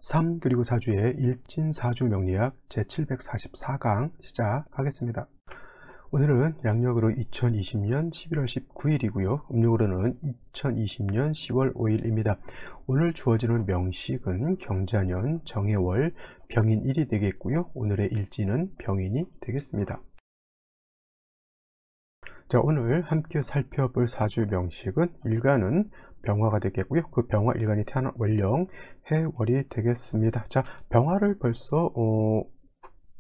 3 그리고 4주의 일진사주 명리학 제744강 시작하겠습니다. 오늘은 양력으로 2020년 11월 19일이고요. 음력으로는 2020년 10월 5일입니다. 오늘 주어지는 명식은 경자년 정해월 병인일이 되겠고요. 오늘의 일진은 병인이 되겠습니다. 자, 오늘 함께 살펴볼 사주 명식은 일간은 병화가 되겠고요. 그 병화 일간이 태어난 월령 해월이 되겠습니다. 자, 병화를 벌써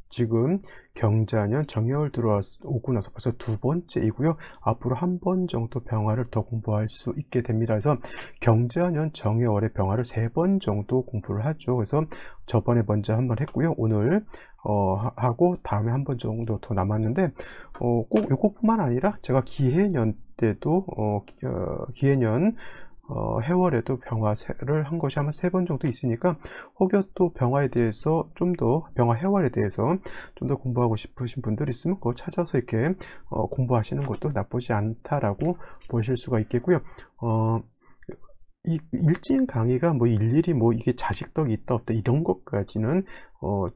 지금 경자년 정해월 들어오고 나서 벌써 두 번째이고요. 앞으로 한 번 정도 병화를 더 공부할 수 있게 됩니다. 그래서 경자년 정해월의 병화를 3번 정도 공부를 하죠. 그래서 저번에 먼저 한 번 했고요. 오늘 하고 다음에 한 번 정도 더 남았는데 꼭 이것뿐만 아니라 제가 기해년 때도 기해년 해월에도 병화를 한 것이 아마 3번 정도 있으니까 혹여 또 병화에 대해서 좀 더 병화 해월에 대해서 좀 더 공부하고 싶으신 분들 있으면 그거 찾아서 이렇게 공부하시는 것도 나쁘지 않다라고 보실 수가 있겠고요. 이 일진 강의가 뭐 일일이 뭐 이게 자식덕이 있다 없다 이런 것까지는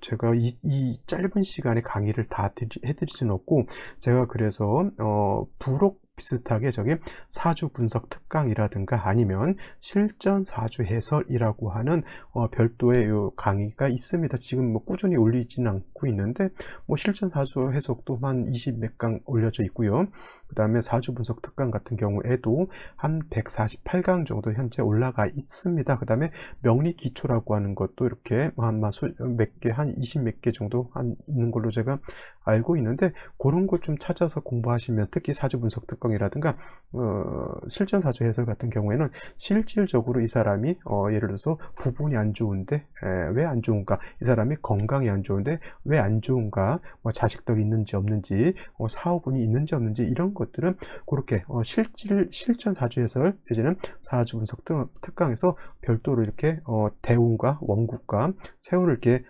제가 이 짧은 시간에 강의를 다 해드릴 수는 없고, 제가 그래서 부록 비슷하게 저기 사주 분석 특강이라든가 아니면 실전 사주 해설이라고 하는 별도의 요 강의가 있습니다. 지금 뭐 꾸준히 올리지는 않고 있는데 뭐 실전 사주 해석도 한 20 몇 강 올려져 있고요. 그 다음에 사주 분석 특강 같은 경우에도 한 148강 정도 현재 올라가 있습니다. 그 다음에 명리 기초라고 하는 것도 이렇게 몇 개, 한 20 몇 개 정도 있는 걸로 제가 알고 있는데, 그런 것 좀 찾아서 공부하시면, 특히 사주 분석 특강이라든가 실전 사주 해설 같은 경우에는 실질적으로 이 사람이 예를 들어서 부분이 안 좋은데 왜 안 좋은가, 이 사람이 건강이 안 좋은데 왜 안 좋은가, 뭐 자식덕이 있는지 없는지, 사업운이 있는지 없는지, 이런 것들은 그렇게 실전 사주 해설 내지는 사주 분석 특강에서 별도로 이렇게 대운과 원국과 세운을 이렇게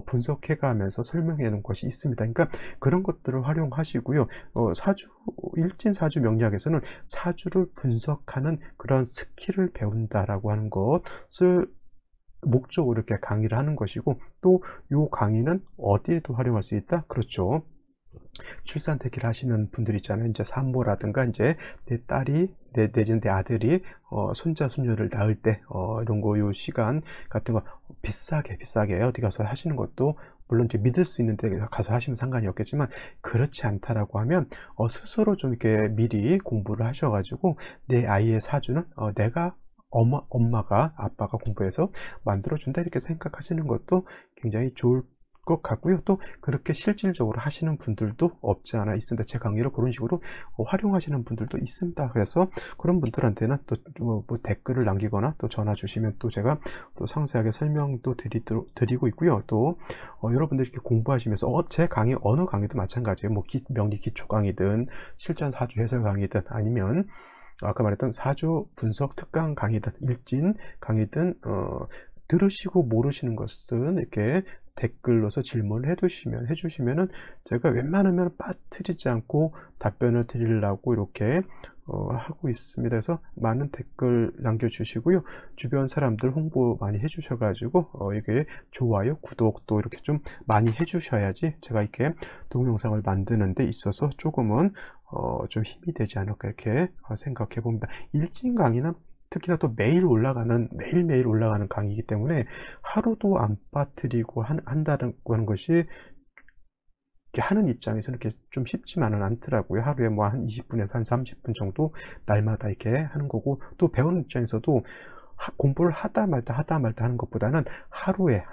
분석해 가면서 설명해 놓은 것이 있습니다. 그러니까 그런 것들을 활용하시고요. 일진 사주 명리학에서는 사주를 분석하는 그런 스킬을 배운다라고 하는 것을 목적으로 이렇게 강의를 하는 것이고, 또 이 강의는 어디에도 활용할 수 있다? 그렇죠. 출산 대기를 하시는 분들 있잖아요. 이제 산모라든가 이제 내 딸이 내지는 내 아들이 손자 손녀를 낳을 때 이런 거 요 시간 같은 거 비싸게 어디 가서 하시는 것도 물론 이제 믿을 수 있는 데 가서 하시면 상관이 없겠지만, 그렇지 않다라고 하면 스스로 좀 이렇게 미리 공부를 하셔가지고 내 아이의 사주는 내가 엄마가 아빠가 공부해서 만들어준다, 이렇게 생각하시는 것도 굉장히 좋을 것 같고요. 또 그렇게 실질적으로 하시는 분들도 없지 않아 있습니다. 제 강의를 그런 식으로 활용하시는 분들도 있습니다. 그래서 그런 분들한테는 또 뭐 댓글을 남기거나 또 전화 주시면 또 제가 또 상세하게 설명도 드리고 있고요. 또 여러분들이 이렇게 공부하시면서 제 강의 어느 강의도 마찬가지예요. 뭐 명리 기초 강의든 실전 사주 해설 강의든 아니면 아까 말했던 사주 분석 특강 강의든 일진 강의든 들으시고 모르시는 것은 이렇게 댓글로서 질문을 해주시면은 제가 웬만하면 빠뜨리지 않고 답변을 드리려고 이렇게 하고 있습니다. 그래서 많은 댓글 남겨주시고요. 주변 사람들 홍보 많이 해주셔가지고 이게 좋아요, 구독도 이렇게 좀 많이 해주셔야지 제가 이렇게 동영상을 만드는 데 있어서 조금은 좀 힘이 되지 않을까, 이렇게 생각해 봅니다. 일진 강의는 특히나 또 매일매일 올라가는 강의이기 때문에 하루도 안 빠뜨리고 한다는 것이 이렇게 하는 입장에서는 이렇게 좀 쉽지만은 않더라고요. 하루에 뭐 한 20분에서 한 30분 정도 날마다 이렇게 하는 거고, 또 배우는 입장에서도 공부를 하다 말다 하는 것보다는 하루에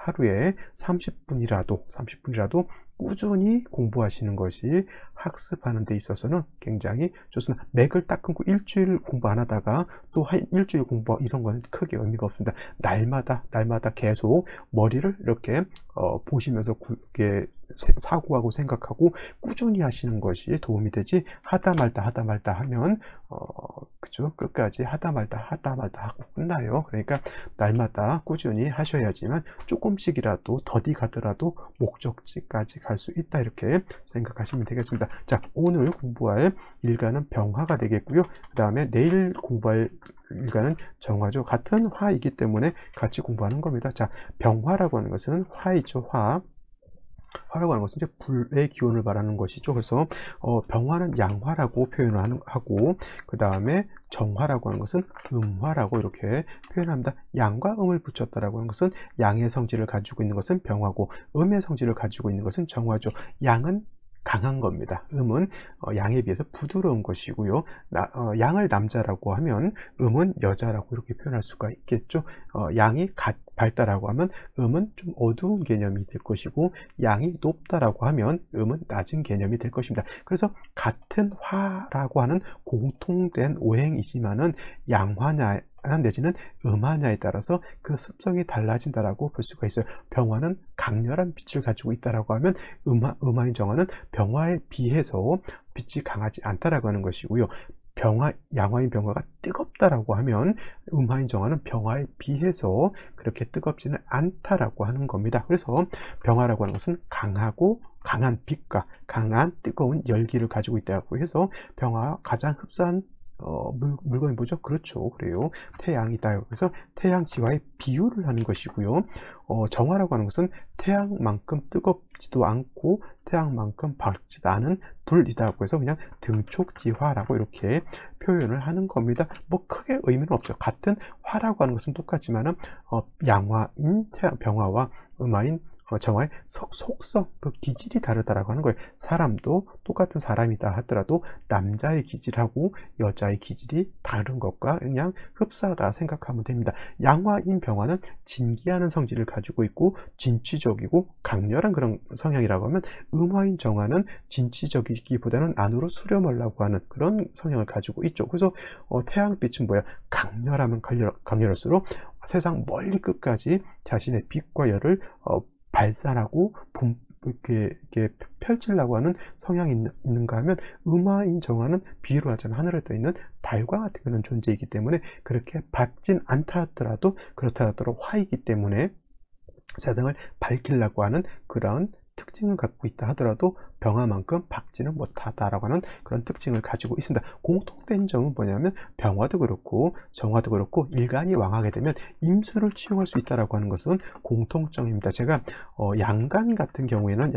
30분이라도 꾸준히 공부하시는 것이 학습하는 데 있어서는 굉장히 좋습니다. 맥을 딱 끊고 일주일 공부 안 하다가 또 한 일주일 공부, 이런 건 크게 의미가 없습니다. 날마다 계속 머리를 이렇게 보시면서 사고하고 생각하고 꾸준히 하시는 것이 도움이 되지, 하다 말다 하면 그죠? 끝까지 하다 말다 하고 끝나요. 그러니까 날마다 꾸준히 하셔야지만 조금씩이라도 더디 가더라도 목적지까지 생각할 수 있다, 이렇게 생각하시면 되겠습니다. 자, 오늘 공부할 일간은 병화가 되겠고요. 그 다음에 내일 공부할 일간은 정화죠. 같은 화이기 때문에 같이 공부하는 겁니다. 자, 병화라고 하는 것은 화이죠. 화라고 하는 것은 이제 불의 기운을 말하는 것이죠. 그래서 병화는 양화라고 표현을 하고, 그 다음에 정화라고 하는 것은 음화라고 이렇게 표현합니다. 양과 음을 붙였다라고 하는 것은 양의 성질을 가지고 있는 것은 병화고, 음의 성질을 가지고 있는 것은 정화죠. 양은 강한 겁니다. 음은 양에 비해서 부드러운 것이고요. 양을 남자라고 하면 음은 여자라고 이렇게 표현할 수가 있겠죠. 양이 밝다라고 하면 음은 좀 어두운 개념이 될 것이고, 양이 높다라고 하면 음은 낮은 개념이 될 것입니다. 그래서 같은 화라고 하는 공통된 오행이지만은 양화냐 내지는 음화냐에 따라서 그 습성이 달라진다라고 볼 수가 있어요. 병화는 강렬한 빛을 가지고 있다라고 하면 음화인 정화는 병화에 비해서 빛이 강하지 않다라고 하는 것이고요. 양화인 병화가 뜨겁다라고 하면 음화인 정화는 병화에 비해서 그렇게 뜨겁지는 않다라고 하는 겁니다. 그래서 병화라고 하는 것은 강하고 강한 빛과 강한 뜨거운 열기를 가지고 있다고 해서 병화가 가장 흡사한 물건이 뭐죠? 그렇죠. 그래요. 태양이다. 그래서 태양지와의 비유를 하는 것이고요. 정화라고 하는 것은 태양만큼 뜨겁지도 않고 태양만큼 밝지도 않은 불이다고 해서 그냥 등촉지화라고 이렇게 표현을 하는 겁니다. 뭐 크게 의미는 없죠. 같은 화라고 하는 것은 똑같지만은 양화인 병화와 음화인 정화의 속성, 그 기질이 다르다라고 하는 거예요. 사람도 똑같은 사람이다 하더라도 남자의 기질하고 여자의 기질이 다른 것과 그냥 흡사하다 생각하면 됩니다. 양화인 병화는 진기하는 성질을 가지고 있고 진취적이고 강렬한 그런 성향이라고 하면, 음화인 정화는 진취적이기보다는 안으로 수렴하려고 하는 그런 성향을 가지고 있죠. 그래서 태양빛은 뭐야? 강렬하면 강렬할수록 세상 멀리 끝까지 자신의 빛과 열을 발산하고 이렇게 펼치려고 하는 성향이 있는가 하면, 음화인 정화는 비유로 하자면 하늘에 떠 있는 달과 같은 그런 존재이기 때문에 그렇게 밝진 않다 하더라도, 그렇다 하더라도 화이기 때문에 세상을 밝히려고 하는 그런 특징을 갖고 있다 하더라도 병화만큼 밝지는 못하다라고 하는 그런 특징을 가지고 있습니다. 공통된 점은 뭐냐면 병화도 그렇고 정화도 그렇고 일간이 왕하게 되면 임수를 치용할 수 있다라고 하는 것은 공통점입니다. 제가 양간 같은 경우에는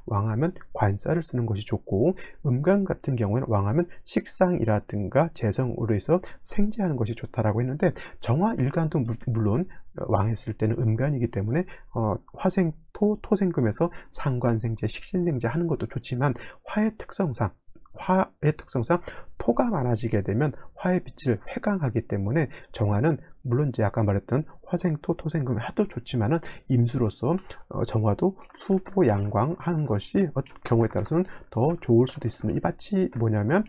왕하면 관사를 쓰는 것이 좋고, 음간 같은 경우에는 왕하면 식상이라든가 재성으로 해서 생재하는 것이 좋다라고 했는데, 정화 일간도 물론 왕했을 때는 음간이기 때문에 화생토, 토생금에서 상관생재, 식신생재 하는 것도 좋지만, 화의 특성상 토가 많아지게 되면 화의 빛을 회강하기 때문에 정화는 물론 이제 아까 말했던 화생토, 토생금이 하도 좋지만은 임수로서 정화도 수보 양광 하는 것이 경우에 따라서는 더 좋을 수도 있습니다. 이 밭이 뭐냐면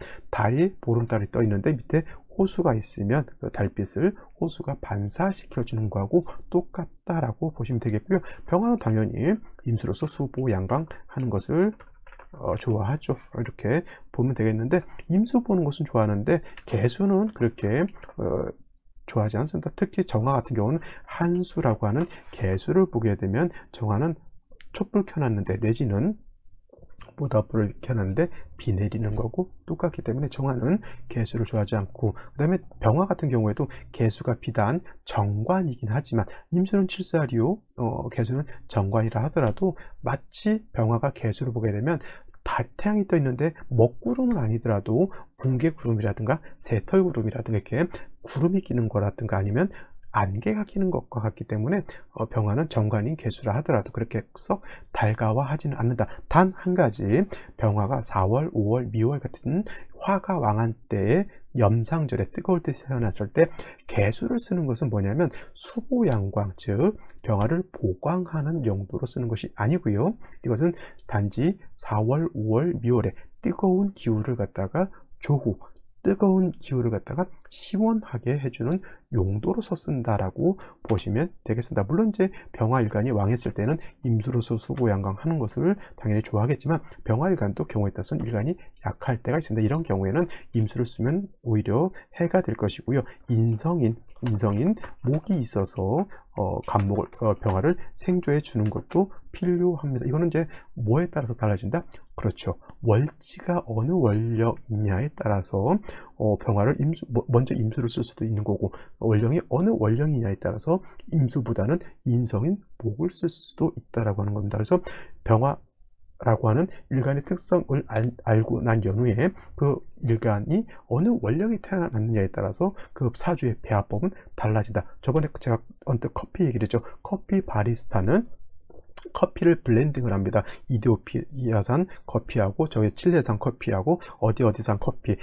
보름달이 떠 있는데 밑에 호수가 있으면 그 달빛을 호수가 반사시켜 주는 거하고 똑같다라고 보시면 되겠고요. 병화는 당연히 임수로서 수보 양광 하는 것을 좋아하죠. 이렇게 보면 되겠는데, 임수 보는 것은 좋아하는데 개수는 그렇게 좋아하지 않습니다. 특히 정화 같은 경우는 한수라고 하는 개수를 보게 되면, 정화는 촛불 켜놨는데 내지는 모닥불을 켜놨는데 비 내리는 거고 똑같기 때문에 정화는 개수를 좋아하지 않고, 그 다음에 병화 같은 경우에도 개수가 비단 정관이긴 하지만 임수는 칠살이요 개수는 정관이라 하더라도, 마치 병화가 개수를 보게 되면 태양이 떠 있는데 먹구름은 아니더라도 붕괴구름이라든가 새털구름이라든가 이렇게 구름이 끼는 거라든가 아니면 안개가 끼는 것과 같기 때문에 병화는 정관인 개수라 하더라도 그렇게 썩 달가워하지는 않는다. 단 한 가지, 병화가 4월, 5월, 미월 같은 화가 왕한 때에 염상절에 뜨거울 때 태어났을 때 개수를 쓰는 것은 뭐냐면 수보양광, 즉 병화를 보광하는 용도로 쓰는 것이 아니고요. 이것은 단지 4월, 5월, 미월에 뜨거운 기후를 갖다가 뜨거운 기후를 갖다가 시원하게 해주는 용도로서 쓴다라고 보시면 되겠습니다. 물론 이제 병화일간이 왕했을 때는 임수로서 수고양강하는 것을 당연히 좋아하겠지만 병화일간도 경우에 따라서는 일간이 약할 때가 있습니다. 이런 경우에는 임수를 쓰면 오히려 해가 될 것이고요. 인성인 목이 있어서 간목을 병화를 생조해 주는 것도 필요합니다. 이거는 이제 뭐에 따라서 달라진다? 그렇죠. 월지가 어느 월령이냐에 따라서 병화를 먼저 임수를 쓸 수도 있는 거고, 월령이 어느 월령이냐에 따라서 임수보다는 인성인 목을 쓸 수도 있다라고 하는 겁니다. 그래서 병화라고 하는 일간의 특성을 알고 난 연후에 그 일간이 어느 원령이 태어났느냐에 따라서 그 사주의 배합법은 달라진다. 저번에 제가 언뜻 커피 얘기를 했죠. 커피 바리스타는 커피를 블렌딩을 합니다. 이디오피아산 커피하고 저희 칠레산 커피하고 어디산 커피,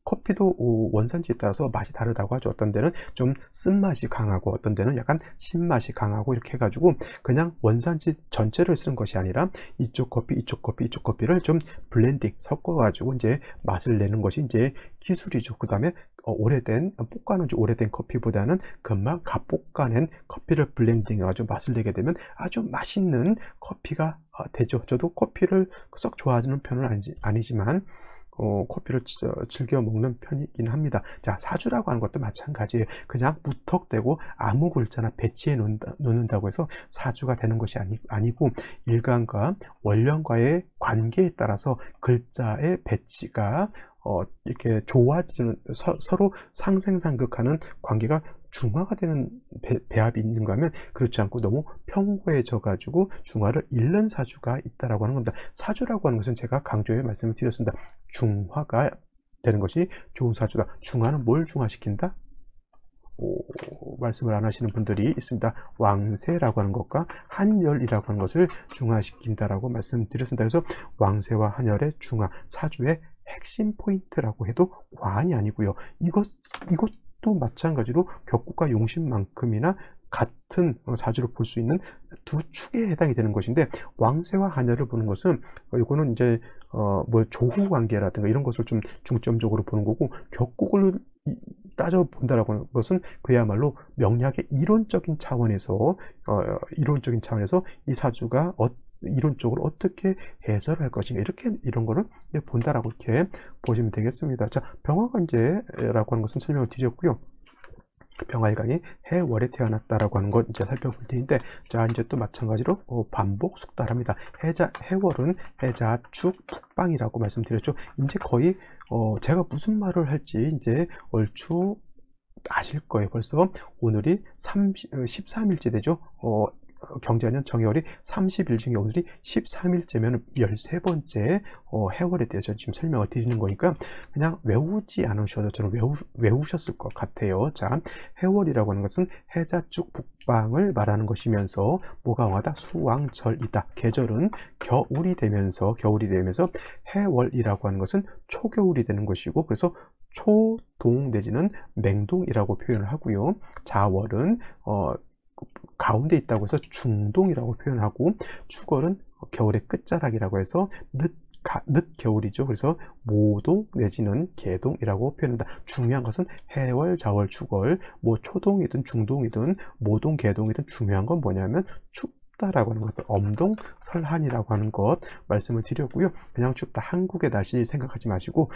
커피도 원산지에 따라서 맛이 다르다고 하죠. 어떤 데는 좀 쓴맛이 강하고 어떤 데는 약간 신맛이 강하고 이렇게 해가지고 그냥 원산지 전체를 쓰는 것이 아니라 이쪽 커피를 좀 블렌딩 섞어가지고 이제 맛을 내는 것이 이제 기술이죠. 그 다음에 볶아놓은 지 오래된 커피보다는 금방 갓볶아낸 커피를 블렌딩해가지고 맛을 내게 되면 아주 맛있는 커피가 되죠. 저도 커피를 썩 좋아하는 편은 아니지만 커피를 즐겨 먹는 편이긴 합니다. 자, 사주라고 하는 것도 마찬가지예요. 그냥 무턱대고 아무 글자나 배치해 놓는다고 해서 사주가 되는 것이 아니고 일간과 원령과의 관계에 따라서 글자의 배치가 이렇게 좋아지는 서로 상생상극하는 관계가 중화가 되는 배합이 있는가 하면 그렇지 않고 너무 평고해져 가지고 중화를 잃는 사주가 있다라고 하는 겁니다. 사주라고 하는 것은 제가 강조해 말씀을 드렸습니다. 중화가 되는 것이 좋은 사주다. 중화는 뭘 중화시킨다? 말씀을 안 하시는 분들이 있습니다. 왕세라고 하는 것과 한열이라고 하는 것을 중화시킨다라고 말씀드렸습니다. 그래서 왕세와 한열의 중화, 사주의 핵심 포인트라고 해도 과언이 아니고요. 이것도 마찬가지로 격국과 용신만큼이나 같은 사주를 볼 수 있는 두 축에 해당이 되는 것인데, 왕세와 한열을 보는 것은 이거는 이제 뭐 조후 관계라든가 이런 것을 좀 중점적으로 보는 거고, 격국을 따져 본다라고 하는 것은 그야말로 명리학의 이론적인 차원에서 이 사주가 이론적으로 어떻게 해설할 것인가, 이런 거를 본다라고 이렇게 보시면 되겠습니다. 자, 병화관제라고 하는 것은 설명을 드렸고요. 병화일간이 해월에 태어났다라고 하는 것 이제 살펴볼 텐데, 자, 이제 또 마찬가지로 반복 숙달합니다. 해월은 해자, 축, 북방이라고 말씀드렸죠. 이제 거의 제가 무슨 말을 할지 이제 얼추 아실 거예요. 벌써 오늘이 13일째 되죠. 경자년 정해월이 30일 중에 오늘이 13일째면 13번째 해월에 대해서 지금 설명을 드리는 거니까 그냥 외우지 않으셔도 저는 외우셨을 것 같아요. 자, 해월이라고 하는 것은 해자축 북방을 말하는 것이면서 뭐가 왕하다? 수왕절이다. 계절은 겨울이 되면서 해월이라고 하는 것은 초겨울이 되는 것이고, 그래서 초동 내지는 맹동이라고 표현을 하고요. 자월은 가운데 있다고 해서 중동이라고 표현하고, 축월은 겨울의 끝자락이라고 해서 늦겨울이죠. 그래서 모동 내지는 개동이라고 표현한다. 중요한 것은 해월, 자월, 축월, 뭐 초동이든 중동이든 모동, 개동이든 중요한 건 뭐냐면 춥다라고 하는 것을 엄동, 설한이라고 하는 것 말씀을 드렸고요. 그냥 춥다, 한국의 날씨 생각하지 마시고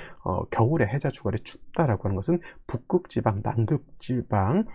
겨울에 해자, 축월에 춥다라고 하는 것은 북극지방, 남극지방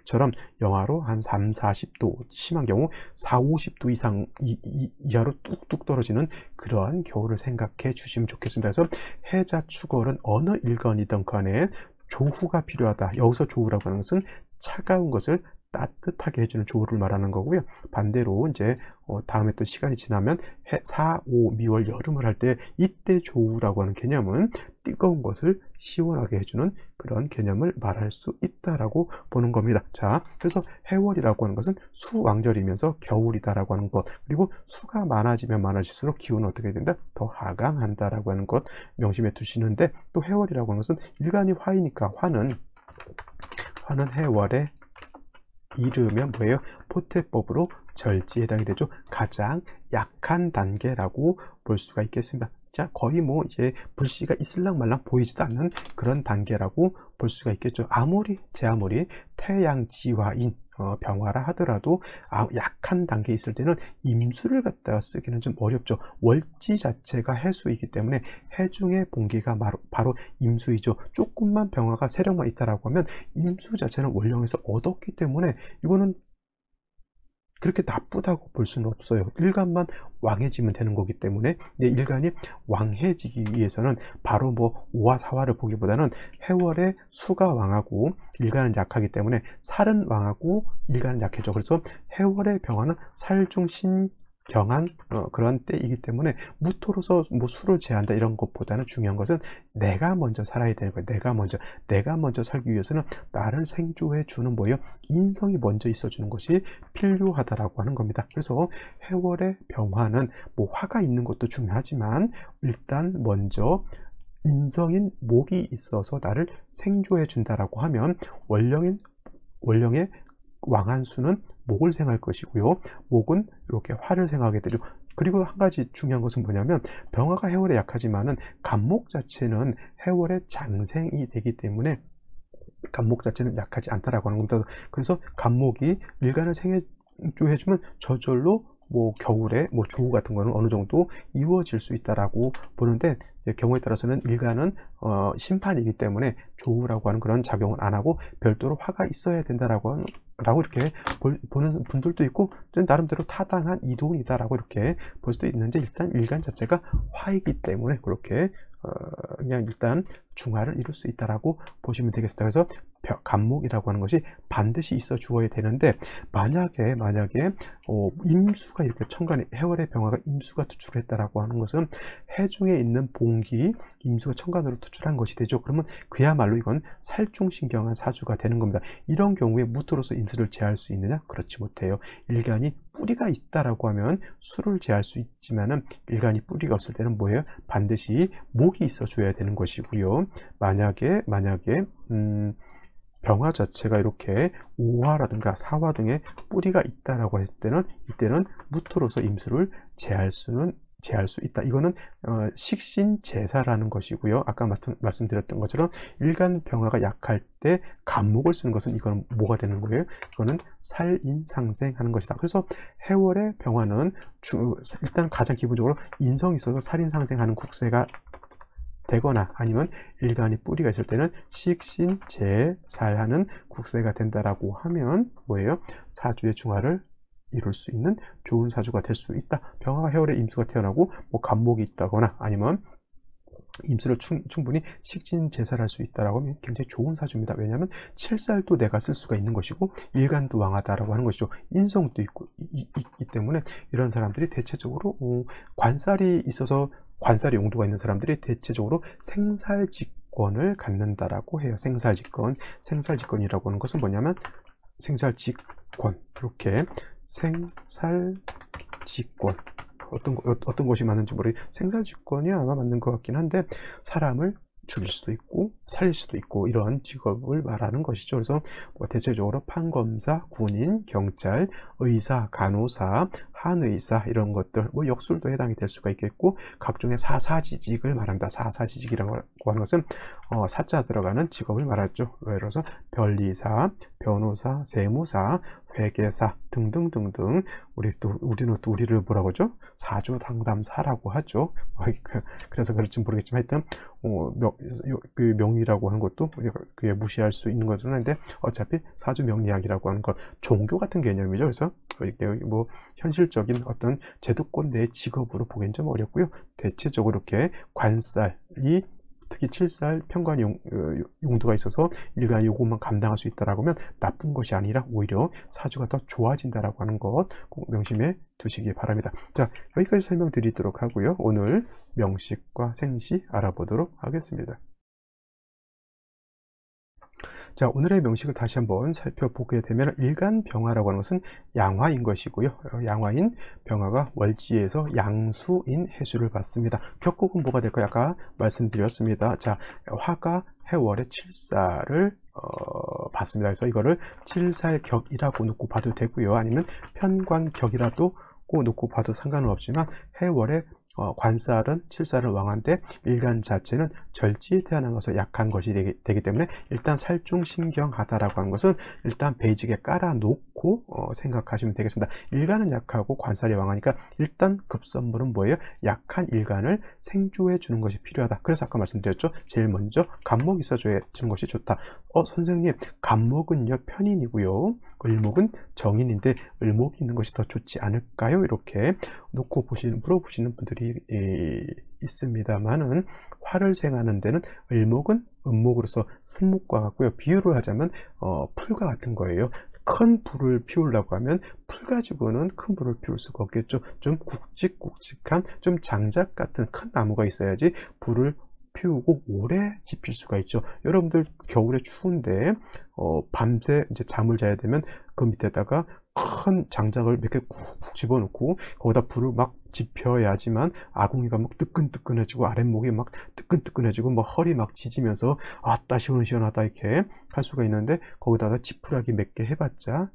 처럼 영하로 한 3, 40도, 심한 경우 4, 50도 이상 이하로 뚝뚝 떨어지는 그러한 겨울을 생각해 주시면 좋겠습니다. 그래서 해자, 축월은 어느 일간이든 간에 조후가 필요하다. 여기서 조후라고 하는 것은 차가운 것을 따뜻하게 해주는 조후를 말하는 거고요. 반대로 이제 다음에 또 시간이 지나면 4, 5, 미월 여름을 할 때 이때 조후라고 하는 개념은 뜨거운 것을 시원하게 해주는 그런 개념을 말할 수 있다라고 보는 겁니다. 자, 그래서 해월이라고 하는 것은 수왕절이면서 겨울이다라고 하는 것, 그리고 수가 많아지면 많아질수록 기온은 어떻게 된다? 더 하강한다라고 하는 것 명심해 두시는데, 또 해월이라고 하는 것은 일간이 화이니까 화는 해월에 이르면 뭐예요? 포태법으로 절지에 해당이 되죠. 가장 약한 단계라고 볼 수가 있겠습니다. 자, 거의 뭐 이제 불씨가 있을랑말랑 보이지도 않는 그런 단계라고 볼 수가 있겠죠. 제 아무리 태양지화인 병화라 하더라도 약한 단계에 있을 때는 임수를 갖다가 쓰기는 좀 어렵죠. 월지 자체가 해수이기 때문에 해중의 본기가 바로 임수이죠. 조금만 병화가 세력만 있다라고 하면 임수 자체는 월령에서 얻었기 때문에 이거는 그렇게 나쁘다고 볼 수는 없어요. 일간만 왕해지면 되는 거기 때문에. 일간이 왕해지기 위해서는 바로 뭐 5화 4화를 보기보다는 해월의 수가 왕하고 일간은 약하기 때문에 살은 왕하고 일간은 약해져. 그래서 해월의 병화는 살중신 경한 그런 때이기 때문에 무토로서 뭐 수를 제한다 이런 것보다는 중요한 것은 내가 먼저 살아야 되는 거예요. 내가 먼저 살기 위해서는 나를 생조해 주는 뭐예요? 인성이 먼저 있어 주는 것이 필요하다라고 하는 겁니다. 그래서 해월의 병화는 뭐 화가 있는 것도 중요하지만 일단 먼저 인성인 목이 있어서 나를 생조해 준다라고 하면 월령의 왕한수는 목을 생할 것이고요. 목은 이렇게 화를 생하게 되죠. 그리고 한 가지 중요한 것은 뭐냐면 병화가 해월에 약하지만은 간목 자체는 해월의 장생이 되기 때문에 간목 자체는 약하지 않다라고 하는 겁니다. 그래서 간목이 일간을 생조해주면 저절로 뭐 겨울에 뭐 조우 같은 거는 어느 정도 이루어질 수 있다라고 보는데, 경우에 따라서는 일간은 심판이기 때문에 조우라고 하는 그런 작용은 안 하고 별도로 화가 있어야 된다라고 이렇게 보는 분들도 있고, 나름대로 타당한 이론이다라고 이렇게 볼 수도 있는데, 일단 일간 자체가 화이기 때문에 그렇게 그냥 일단 중화를 이룰 수 있다라고 보시면 되겠습니다. 그래서 간목이라고 하는 것이 반드시 있어 주어야 되는데, 만약에 임수가 이렇게 해월의 병화가 임수가 투출했다라고 하는 것은 해중에 있는 봉기 임수가 천간으로 투출한 것이 되죠. 그러면 그야말로 이건 살중신경한 사주가 되는 겁니다. 이런 경우에 무토로서 임수를 제할 수 있느냐? 그렇지 못해요. 일간이 뿌리가 있다라고 하면 수를 제할 수 있지만은 일간이 뿌리가 없을 때는 뭐예요? 반드시 목이 있어 줘야 되는 것이고요. 만약에 병화 자체가 이렇게 5화라든가 4화 등의 뿌리가 있다라고 했을 때는 이때는 무토로서 임수를 제할 수 있다. 이거는 식신제사라는 것이고요. 아까 말씀드렸던 것처럼 일간 병화가 약할 때 간목을 쓰는 것은 이거는 뭐가 되는 거예요? 이거는 살인상생하는 것이다. 그래서 해월의 병화는 일단 가장 기본적으로 인성이 있어서 살인상생하는 국세가 되거나 아니면 일간이 뿌리가 있을 때는 식신제살하는 국세가 된다라고 하면 뭐예요? 사주의 중화를 이룰 수 있는 좋은 사주가 될 수 있다. 병화가 해월에 임수가 태어나고 뭐 간목이 있다거나 아니면 임수를 충분히 식진제살할 수 있다라고 하면 굉장히 좋은 사주입니다. 왜냐하면 칠살도 내가 쓸 수가 있는 것이고 일간도 왕하다라고 하는 것이죠. 인성도 있기 때문에 이런 사람들이 대체적으로 관살이 있어서 관살이 용도가 있는 사람들이 대체적으로 생살직권을 갖는다라고 해요. 생살직권이라고 하는 것은 뭐냐면 생살직권, 이렇게 생살직권, 어떤 것이 맞는지 모르겠어요. 생살직권이 아마 맞는 것 같긴 한데, 사람을 죽일 수도 있고 살릴 수도 있고 이런 직업을 말하는 것이죠. 그래서 뭐 대체적으로 판검사, 군인, 경찰, 의사, 간호사, 한의사 이런 것들, 뭐 역술도 해당이 될 수가 있겠고, 각종의 사사지직을 말한다. 사사지직이라고 하는 것은 사자 들어가는 직업을 말하죠. 예를 들어서 변리사, 변호사, 세무사, 회계사 등등등등. 우리는 또 우리를 뭐라고 하죠? 사주당담사라고 하죠. 그래서 그럴지 모르겠지만 하여튼 그 명리라고 하는 것도 그게 무시할 수 있는 거죠. 근데 어차피 사주 명리학이라고 하는 것 종교 같은 개념이죠. 그래서 이게 뭐 현실적인 어떤 제도권 내 직업으로 보기엔 좀 어렵고요. 대체적으로 이렇게 관살이 특히 7살 편관 용도가 있어서 일간 요것만 감당할 수 있다라고 하면 나쁜 것이 아니라 오히려 사주가 더 좋아진다라고 하는 것 꼭 명심해 두시기 바랍니다. 자, 여기까지 설명드리도록 하고요. 오늘 명식과 생시 알아보도록 하겠습니다. 자, 오늘의 명식을 다시 한번 살펴보게 되면 일간병화라고 하는 것은 양화인 것이고요. 양화인 병화가 월지에서 양수인 해수를 받습니다. 격국은 뭐가 될까요? 아까 말씀드렸습니다. 자, 화가 해월의 칠살을 받습니다. 그래서 이거를 칠살격이라고 놓고 봐도 되고요. 아니면 편관격이라도 놓고 봐도 상관은 없지만 해월의 관살은 칠살은 왕한데 일간 자체는 절지에 태어나서 약한 것이 되기 때문에 일단 살중신경하다라고 하는 것은 일단 베이직에 깔아놓고 생각하시면 되겠습니다. 일간은 약하고 관살이 왕하니까 일단 급선물은 뭐예요? 약한 일간을 생조해 주는 것이 필요하다. 그래서 아까 말씀드렸죠. 제일 먼저 간목이 있어줘야 주는 것이 좋다. 선생님, 간목은요 편인이고요. 을목은 정인인데 을목이 있는 것이 더 좋지 않을까요? 이렇게 놓고 물어보시는 분들이 있습니다만은, 화를 생하는 데는 을목은 음목으로서 승목과 같고요. 비유를 하자면 풀과 같은 거예요. 큰 불을 피우려고 하면 풀 가지고는 큰 불을 피울 수가 없겠죠. 좀 굵직굵직한 좀 장작 같은 큰 나무가 있어야지 불을 피우고 오래 지필 수가 있죠. 여러분들 겨울에 추운데 밤새 이제 잠을 자야 되면 그 밑에다가 큰 장작을 몇 개 쿡쿡 집어넣고 거기다 불을 막 지펴야지만 아궁이가 막 뜨끈뜨끈해지고 아랫목이 막 뜨끈뜨끈해지고 뭐 허리 막 지지면서 아따 시원시원하다 이렇게 할 수가 있는데, 거기다가 지푸라기 몇 개 해봤자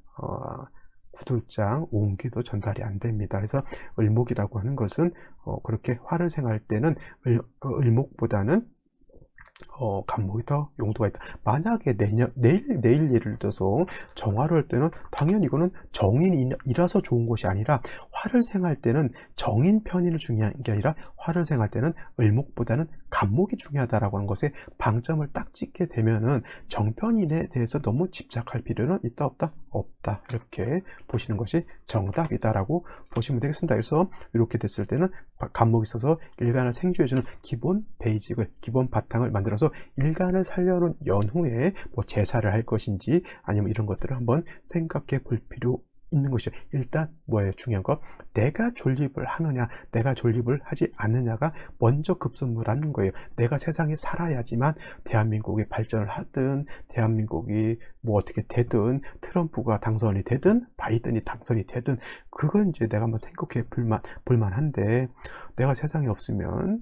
구들장 온기도 전달이 안 됩니다. 그래서 을목이라고 하는 것은 그렇게 화를 생할 때는 을목보다는 간목이 더 용도가 있다. 만약에 내일 예를 들어서 정화를 할 때는 당연히 이거는 정인이라서 좋은 것이 아니라, 화를 생할 때는 정인 편인을 중요한 게 아니라 화를 생할 때는 을목보다는 간목이 중요하다라고 하는 것에 방점을 딱 찍게 되면은 정편인에 대해서 너무 집착할 필요는 있다 없다? 없다. 이렇게 보시는 것이 정답이다라고 보시면 되겠습니다. 그래서 이렇게 됐을 때는 간목이 있어서 일간을 생주해주는 기본 베이직을, 기본 바탕을 만들어서 일간을 살려놓은 연후에 뭐 제사를 할 것인지 아니면 이런 것들을 한번 생각해 볼 필요 있는 것이죠. 일단 뭐예요? 중요한 거, 내가 존립을 하느냐 내가 존립을 하지 않느냐가 먼저 급선무라는 거예요. 내가 세상에 살아야지만 대한민국이 발전을 하든 대한민국이 뭐 어떻게 되든 트럼프가 당선이 되든 바이든이 당선이 되든 그건 이제 내가 한번 생각해 볼만한데, 내가 세상에 없으면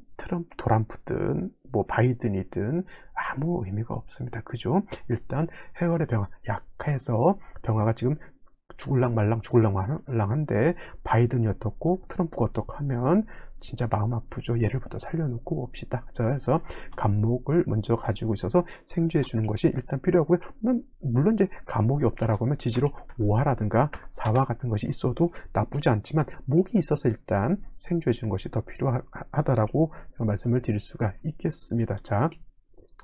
트럼프든 뭐 바이든이든 아무 의미가 없습니다. 그죠? 일단 해월의 병화, 약해서 병화가 지금 죽을랑 말랑한데 바이든이 어떻고 트럼프가 어떻고 하면 진짜 마음 아프죠. 얘를부터 살려놓고 봅시다. 그래서 간목을 먼저 가지고 있어서 생주해 주는 것이 일단 필요하고요. 물론 이제 간목이 없다라고 하면 지지로 오화라든가 사화 같은 것이 있어도 나쁘지 않지만, 목이 있어서 일단 생주해 주는 것이 더 필요하다라고 말씀을 드릴 수가 있겠습니다. 자,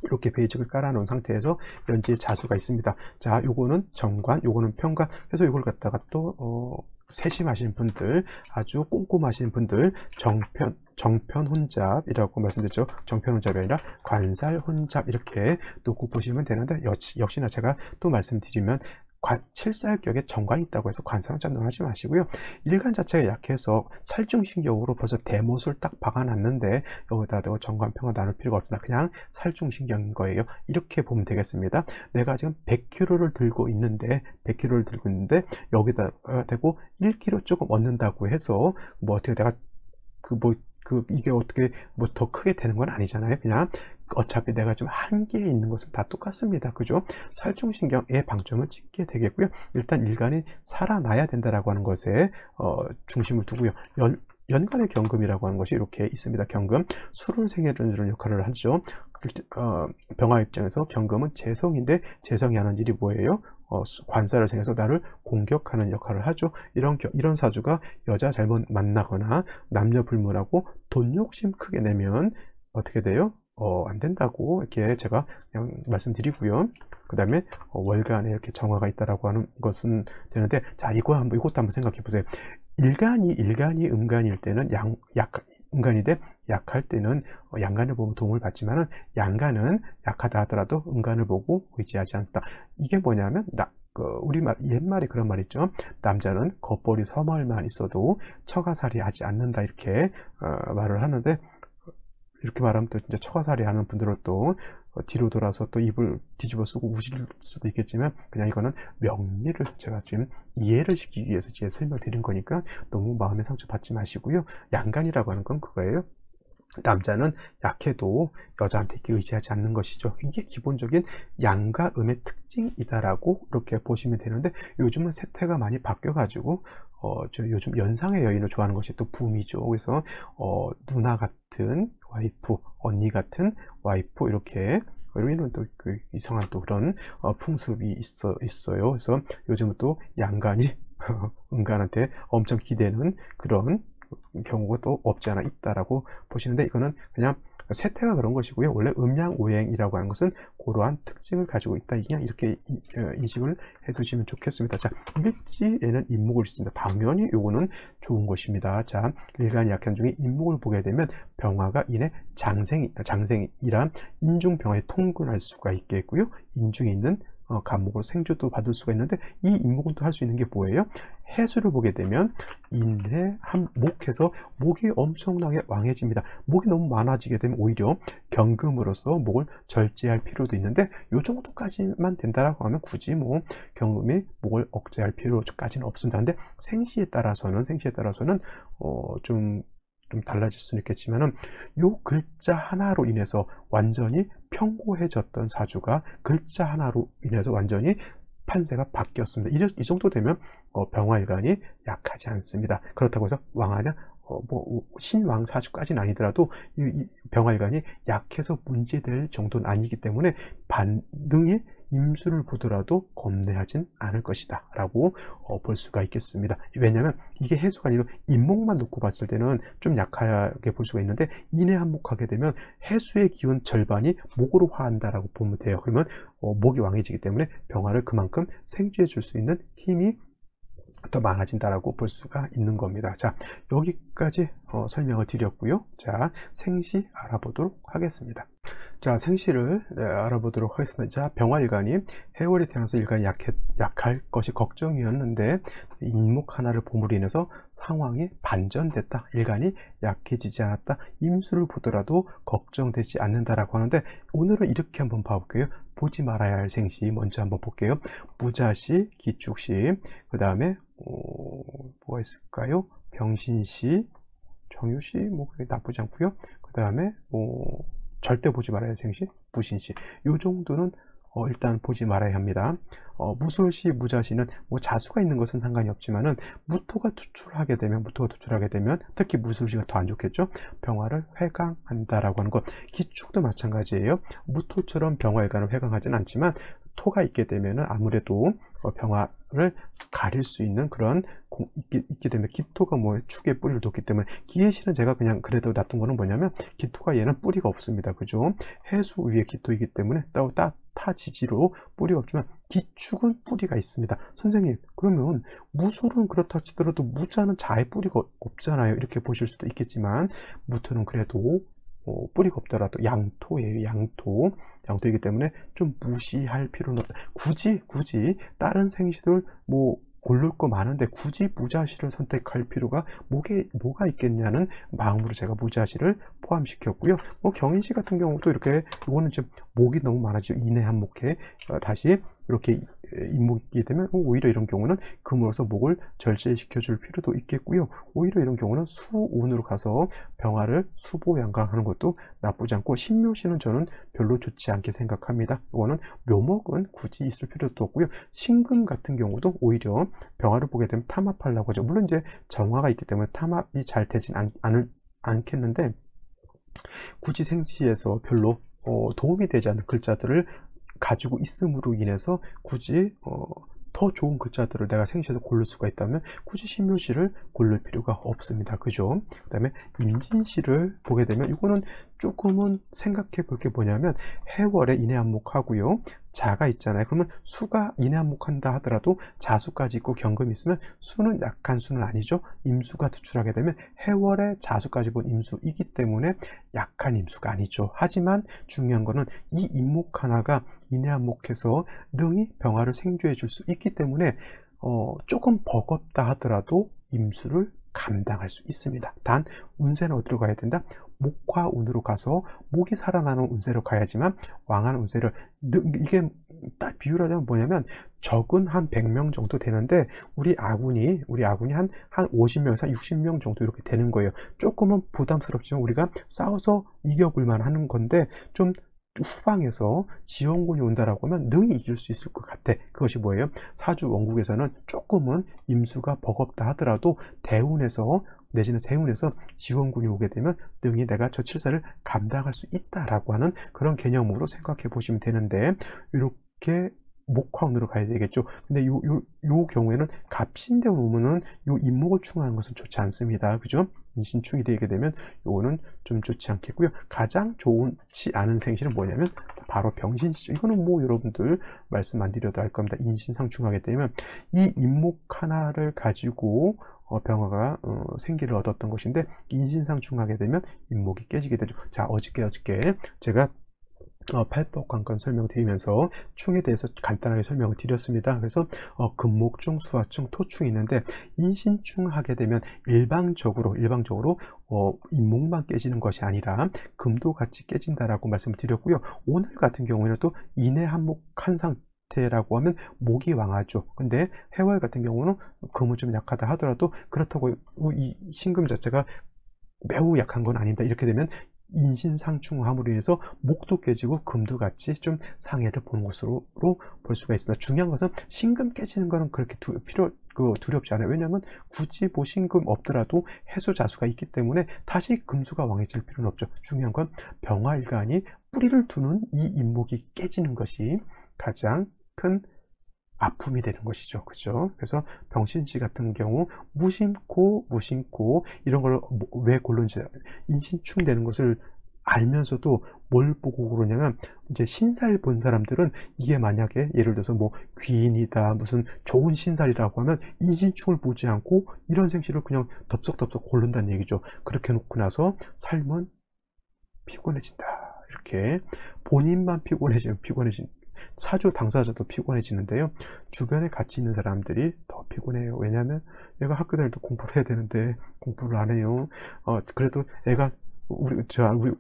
이렇게 베이직을 깔아놓은 상태에서 연지에 자수가 있습니다. 자, 요거는 정관, 요거는 편관. 그래서 이걸 갖다가 또 세심하신 분들, 아주 꼼꼼하신 분들, 정편 혼잡이라고 말씀드렸죠. 정편 혼잡이 아니라 관살 혼잡, 이렇게 놓고 보시면 되는데, 역시나 제가 또 말씀드리면 칠살격에 정관이 있다고 해서 관상을 잡론하지 마시고요. 일간 자체가 약해서 살중신경으로 벌써 대못을 딱 박아놨는데 여기다 대고 정관 평가 나눌 필요가 없다. 그냥 살중신경인 거예요. 이렇게 보면 되겠습니다. 내가 지금 100kg를 들고 있는데 여기다 대고 1kg 조금 얻는다고 해서 뭐 어떻게 내가 이게 어떻게 뭐 더 크게 되는 건 아니잖아요. 그냥 어차피 내가 좀 한계에 있는 것은 다 똑같습니다. 그죠? 살중신경에 방점을 찍게 되겠고요. 일단 일간이 살아나야 된다라고 하는 것에 중심을 두고요. 연간의 경금이라고 하는 것이 이렇게 있습니다. 경금, 술을 생해주는 역할을 하죠. 병화 입장에서 경금은 재성인데, 재성이 하는 일이 뭐예요? 관살을 생해서 나를 공격하는 역할을 하죠. 이런 사주가 여자 잘못 만나거나 남녀 불문하고 돈 욕심 크게 내면 어떻게 돼요? 안 된다고 이렇게 제가 그냥 말씀드리고요. 그 다음에 월간에 이렇게 정화가 있다라고 하는 것은 되는데, 자, 이것도 한번 생각해 보세요. 일간이 음간일 때는 음간인데 약할 때는 양간을 보면 도움을 받지만은, 양간은 약하다 하더라도 음간을 보고 의지하지 않는다. 이게 뭐냐면 옛말에 그런 말 있죠. 남자는 겉벌이 서멀만 있어도 처가살이 하지 않는다, 이렇게 말을 하는데, 이렇게 말하면 또 이제 처가살이 하는 분들은 또 뒤로 돌아서 또 입을 뒤집어 쓰고 우실 수도 있겠지만, 그냥 이거는 명리를 제가 지금 이해를 시키기 위해서 설명드린 거니까 너무 마음의 상처 받지 마시고요. 양간이라고 하는 건 그거예요. 남자는 약해도 여자한테 이렇게 의지하지 않는 것이죠. 이게 기본적인 양과 음의 특징이다라고 이렇게 보시면 되는데, 요즘은 세태가 많이 바뀌어 가지고 요즘 연상의 여인을 좋아하는 것이 또 붐이죠. 그래서 누나 같은 와이프, 언니 같은 와이프, 이렇게 이런 또 그 이상한 또 그런 풍습이 있어요. 그래서 요즘은 또 양간이 음간한테 엄청 기대는 그런 경우가 또 없지 않아 있다라고 보시는데, 이거는 그냥 세태가 그런 것이고요. 원래 음양오행이라고 하는 것은 그러한 특징을 가지고 있다. 그냥 이렇게 인식을 해두시면 좋겠습니다. 자, 일지에는 인목을 있습니다. 당연히 요거는 좋은 것입니다. 자, 일간이 약한 중에 인목을 보게 되면 병화가 인해 장생이란 인중병화에 통근할 수가 있겠고요. 인중에 있는 간목으로 생주도 받을 수가 있는데, 이 인목은 또 할 수 있는 게 뭐예요? 해수를 보게 되면 인해 한 목해서 목이 엄청나게 왕해집니다. 목이 너무 많아지게 되면 오히려 경금으로서 목을 절제할 필요도 있는데, 요 정도까지만 된다라고 하면 굳이 뭐 경금이 목을 억제할 필요까지는 없습니다. 근데 생시에 따라서는 좀 달라질 수는 있겠지만은, 요 글자 하나로 인해서 완전히 평고해졌던 사주가 글자 하나로 인해서 완전히 판세가 바뀌었습니다. 이 정도 되면 병화일간이 약하지 않습니다. 그렇다고 해서 왕하냐, 뭐 신왕 사주까지는 아니더라도 이 병화일간이 약해서 문제될 정도는 아니기 때문에 반등이 임수를 보더라도 겁내하진 않을 것이다 라고 볼 수가 있겠습니다. 왜냐하면 이게 해수가 아니라 인목만 놓고 봤을 때는 좀 약하게 볼 수가 있는데, 인해 한목하게 되면 해수의 기운 절반이 목으로 화한다라고 보면 돼요. 그러면 목이 왕해지기 때문에 병화를 그만큼 생쥐해 줄 수 있는 힘이 더 많아진다라고 볼 수가 있는 겁니다. 자, 여기까지 설명을 드렸고요. 자, 생시 알아보도록 하겠습니다. 자, 생시를 알아보도록 하겠습니다. 자, 병화일간이 해월에 태어나서 일간이 약할 것이 걱정이었는데, 인목 하나를 봄으로 인해서 상황이 반전됐다. 일간이 약해지지 않았다. 임수를 보더라도 걱정되지 않는다라고 하는데, 오늘은 이렇게 한번 봐볼게요. 보지 말아야 할 생시 먼저 한번 볼게요. 무자시, 기축시, 그 다음에 뭐가 있을까요? 병신시, 정유시, 뭐 그게 나쁘지 않고요. 그 다음에 절대 보지 말아야 할 생시, 무신시. 요 정도는 일단 보지 말아야 합니다. 무술시, 무자시는 뭐 자수가 있는 것은 상관이 없지만은 무토가 투출하게 되면 특히 무술시가 더 안 좋겠죠. 병화를 회강한다라고 하는 것. 기축도 마찬가지예요. 무토처럼 병화일간을 회강하지는 않지만 토가 있게 되면은 아무래도 병화를 가릴 수 있는 그런 있게 되면, 기토가 뭐 축에 뿌리를 뒀기 때문에, 기해실은 제가 그냥 그래도 놔둔 거는 뭐냐면, 기토가 얘는 뿌리가 없습니다. 그죠? 해수 위에 기토이기 때문에 타지지로 뿌리가 없지만 기축은 뿌리가 있습니다. 선생님, 그러면 무술은 그렇다 치더라도 무자는 자의 뿌리가 없잖아요. 이렇게 보실 수도 있겠지만, 무토는 그래도 뿌리가 없더라도 양토예요. 양토이기 때문에 좀 무시할 필요는 없다. 굳이 다른 생시들 뭐 고를 거 많은데 굳이 무자시를 선택할 필요가 뭐가 있겠냐는 마음으로 제가 무자시를 포함시켰고요. 뭐 경인시 같은 경우도 이렇게, 이거는 지금 목이 너무 많아지죠. 인해 한목해 다시 이렇게 인목이 있게 되면 오히려 이런 경우는 금으로서 목을 절제시켜 줄 필요도 있겠고요. 오히려 이런 경우는 수운으로 가서 병화를 수보양강하는 것도 나쁘지 않고, 신묘시는 저는 별로 좋지 않게 생각합니다. 이거는 묘목은 굳이 있을 필요도 없고요. 신금 같은 경우도 오히려 병화를 보게 되면 탐합하려고 하죠. 물론 이제 정화가 있기 때문에 탐합이 잘 되진 않겠는데, 굳이 생시에서 별로 도움이 되지 않는 글자들을 가지고 있음으로 인해서 굳이 더 좋은 글자들을 내가 생시에서 고를 수가 있다면 굳이 신묘시를 고를 필요가 없습니다. 그죠? 그 다음에 임진시를 보게 되면, 이거는 조금은 생각해 볼 게 뭐냐면, 해월에 인해한목하고요, 자가 있잖아요. 그러면 수가 인해한목한다 하더라도 자수까지 있고 경금이 있으면 수는 약한 수는 아니죠. 임수가 투출하게 되면 해월에 자수까지 본 임수이기 때문에 약한 임수가 아니죠. 하지만 중요한 거는 이 임목 하나가 인해한목해서 능히 병화를 생주해 줄 수 있기 때문에 조금 버겁다 하더라도 임수를 감당할 수 있습니다. 단 운세는 어디로 가야 된다? 목화운으로 가서 목이 살아나는 운세로 가야지만 왕한 운세를, 이게 딱 비유를 하자면 뭐냐면 적은 한 100명 정도 되는데 우리 아군이 한 50명에서 60명 정도 이렇게 되는 거예요. 조금은 부담스럽지만 우리가 싸워서 이겨볼 만하는 건데, 좀 후방에서 지원군이 온다라고 하면 능히 이길 수 있을 것 같아. 그것이 뭐예요? 사주 원국에서는 조금은 임수가 버겁다 하더라도 대운에서 내지는 세운에서 지원군이 오게 되면 능히 내가 저 칠사를 감당할 수 있다라고 하는 그런 개념으로 생각해 보시면 되는데, 이렇게 목화운으로 가야 되겠죠. 근데 요 경우에는 갑신대운 오면은 요 인목을 충하는 것은 좋지 않습니다. 그죠? 인신충이 되게 되면 요거는 좀 좋지 않겠고요. 가장 좋지 않은 생신은 뭐냐면 바로 병신시죠. 이거는 뭐 여러분들 말씀 안 드려도 알 겁니다. 인신상충하게 되면 이 인목 하나를 가지고 병화가 생기를 얻었던 것인데, 인신상충하게 되면 인목이 깨지게 되죠. 자, 어저께 제가 팔법관건 설명드리면서 충에 대해서 간단하게 설명을 드렸습니다. 그래서 금목충, 수화충, 토충이 있는데, 인신충 하게 되면 일방적으로 인목만 깨지는 것이 아니라 금도 같이 깨진다라고 말씀을 드렸고요. 오늘 같은 경우에는 또 인해 한목 한 상태라고 하면 목이 왕하죠. 근데 해월 같은 경우는 금은 좀 약하다 하더라도 그렇다고 이 신금 자체가 매우 약한 건 아닙니다. 이렇게 되면 인신상충함으로 인해서 목도 깨지고 금도 같이 좀 상해를 보는 것으로 볼 수가 있습니다. 중요한 것은 신금 깨지는 거는 그렇게 두렵지 않아요. 왜냐하면 굳이 뭐 신금 없더라도 해수자수가 있기 때문에 다시 금수가 왕해질 필요는 없죠. 중요한 건 병화일간이 뿌리를 두는 이 인목이 깨지는 것이 가장 큰 아픔이 되는 것이죠. 그죠? 그래서 병신씨 같은 경우 무심코 이런 걸 왜 고른지, 인신충 되는 것을 알면서도 뭘 보고 그러냐면, 이제 신살 본 사람들은 이게 만약에 예를 들어서 뭐 귀인이다, 무슨 좋은 신살이라고 하면 인신충을 보지 않고 이런 생시를 그냥 덥석덥석 고른다는 얘기죠. 그렇게 놓고 나서 삶은 피곤해진다. 이렇게 본인만 피곤해진 사주 당사자도 피곤해지는데요. 주변에 같이 있는 사람들이 더 피곤해요. 왜냐하면 얘가 학교 다닐 때 공부를 해야 되는데 공부를 안 해요. 그래도 애가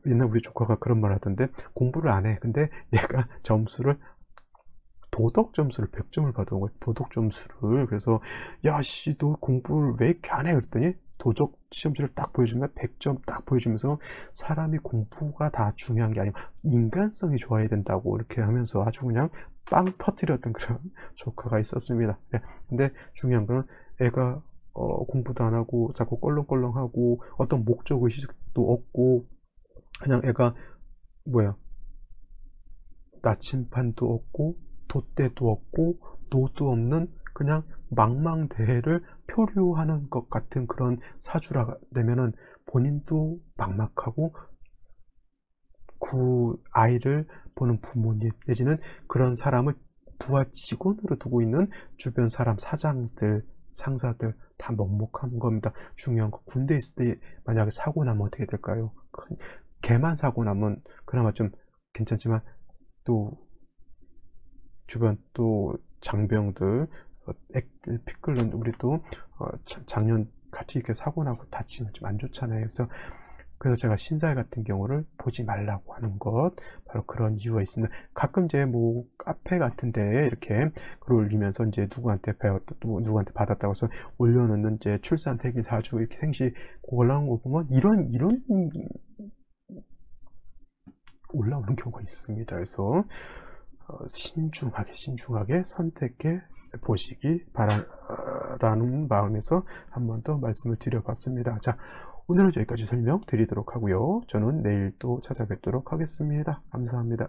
옛날 우리 조카가 그런 말 하던데, 공부를 안 해. 근데 얘가 도덕 점수를 100점을 받은 거예요. 도덕 점수를. 그래서 야씨 너 공부를 왜 이렇게 안 해? 그랬더니 도덕 시험지를 딱 보여주면 100점 딱 보여주면서, 사람이 공부가 다 중요한 게 아니고 인간성이 좋아야 된다고 이렇게 하면서 아주 그냥 빵 터뜨렸던 그런 조카가 있었습니다. 네. 근데 중요한 건 애가 공부도 안 하고 자꾸 껄렁껄렁하고 어떤 목적 의식도 없고, 그냥 애가 나침판도 없고 돛대도 없고 노도 없는 그냥 망망대해를 표류하는 것 같은 그런 사주라 되면은 본인도 막막하고, 그 아이를 보는 부모님 내지는 그런 사람을 부하 직원으로 두고 있는 주변 사람, 사장들, 상사들 다 먹먹한 겁니다. 중요한 거, 군대 있을 때 만약에 사고 나면 어떻게 될까요? 개만 사고 나면 그나마 좀 괜찮지만, 또 주변 또 장병들, 피 끓는 우리 또 작년 같이 이렇게 사고 나고 다치면 좀 안 좋잖아요. 그래서 제가 신살 같은 경우를 보지 말라고 하는 것, 바로 그런 이유가 있습니다. 가끔 이제 뭐 카페 같은데 이렇게 글을 올리면서 이제 누구한테 배웠다, 또 누구한테 받았다고 해서 올려놓는 이제 출산, 태기, 사주 이렇게 생시 올라온 거 보면 이런 올라오는 경우가 있습니다. 그래서 신중하게 선택해 보시기 바라는 마음에서 한 번 더 말씀을 드려봤습니다. 자, 오늘은 여기까지 설명드리도록 하고요. 저는 내일 또 찾아뵙도록 하겠습니다. 감사합니다.